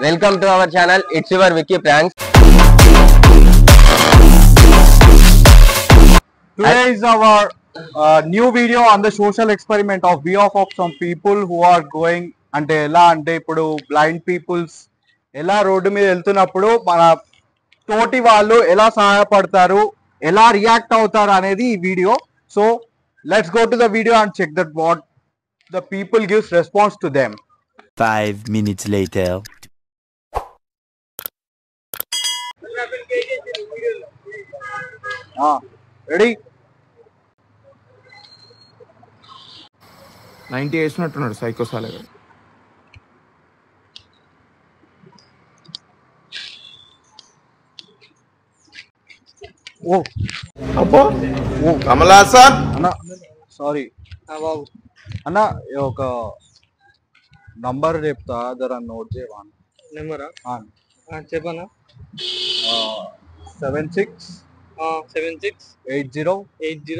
Welcome to our channel. It's your Vicky Pranks. Today is our new video on the social experiment of behalf of some people who are going అంటే ఎలా అంటే ఇప్పుడు blind peoples ఎలా road మీద వెళ్తున్నప్పుడు మన తోటి వాళ్ళు ఎలా సహాయపడతారు ఎలా రియాక్ట్ అవుతారు అనేది ఈ video. So let's go to the video and check that what the people gives response to them. 5 minutes later. Ready 90 వేసినట్టున్నాడు సైకో సాలగా. ఓ అబ్బో కమలాసన్ అన్న సారీ బాబు అన్న ఒక నంబర్ చెప్తా జరా నోట్ చేయవా నెంబరా చెప్పనా 76 76 80 80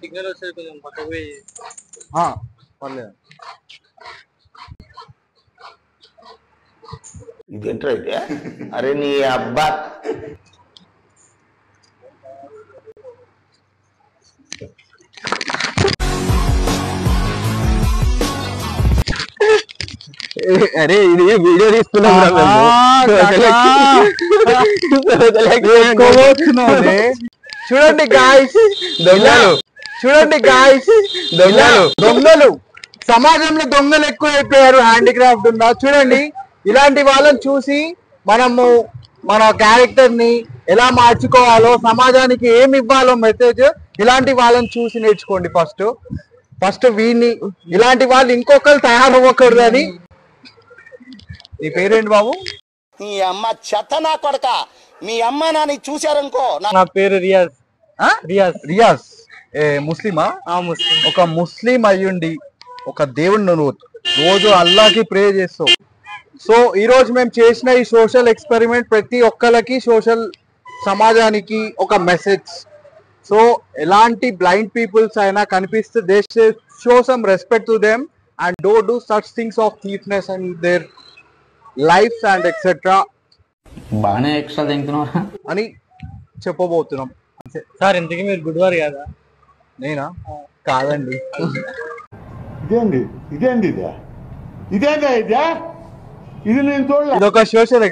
సిగ్నల్ వచ్చేది కొంచెం పక్కకు పోయి పర్లేదు. ఇదేంట్రా అయితే అరే నీ అబ్బా అరే ఇది వీడియో తీసుకున్నాం చూడండి గాయ్స్, దొంగలు చూడండి గాయ్స్, దొంగలు సమాజంలో దొంగలు ఎక్కువ అయిపోయారు. హ్యాండిక్రాఫ్ట్ ఉన్నా చూడండి. ఇలాంటి వాళ్ళని చూసి మనము మన క్యారెక్టర్ ని ఎలా మార్చుకోవాలో, సమాజానికి ఏమి ఇవ్వాలో మెసేజ్ ఇలాంటి వాళ్ళని చూసి నేర్చుకోండి. ఫస్ట్ వీడిని ఇలాంటి వాళ్ళు ఇంకొకరు తయారవ్వకూడదు అని. నీ పేరేంటి బాబు? నీ అమ్మ చెత్త నా కొడక, మీ అమ్మ నాని చూశారనుకో. నా పేరు రియాజ్. రియాజ్ ముస్లిమా? ముస్లిం. ఒక ముస్లిం అయ్యుండి ఒక దేవుడిని నువ్వు రోజు అల్లాకి ప్రే చేస్తావు. సో ఈ రోజు మేము చేసిన ఈ సోషల్ ఎక్స్పెరిమెంట్ ప్రతి ఒక్కరికి సమాజానికి ఒక మెసేజ్. సో ఎలాంటి బ్లైండ్ పీపుల్స్ అయినా కనిపిస్తే they show some respect to them and don't do such things of thiefness and their lifes and etcetera బాగానే ఎక్స్ట్రా తింటున్నారా అని చెప్పబోతున్నాం. సార్ ఇంతకీ మీరు గుడ్ వార్ కదా? నేనా? కాదండి. ఇదేంటి ఇది నేను చూడలే. ఇదొక సోషల్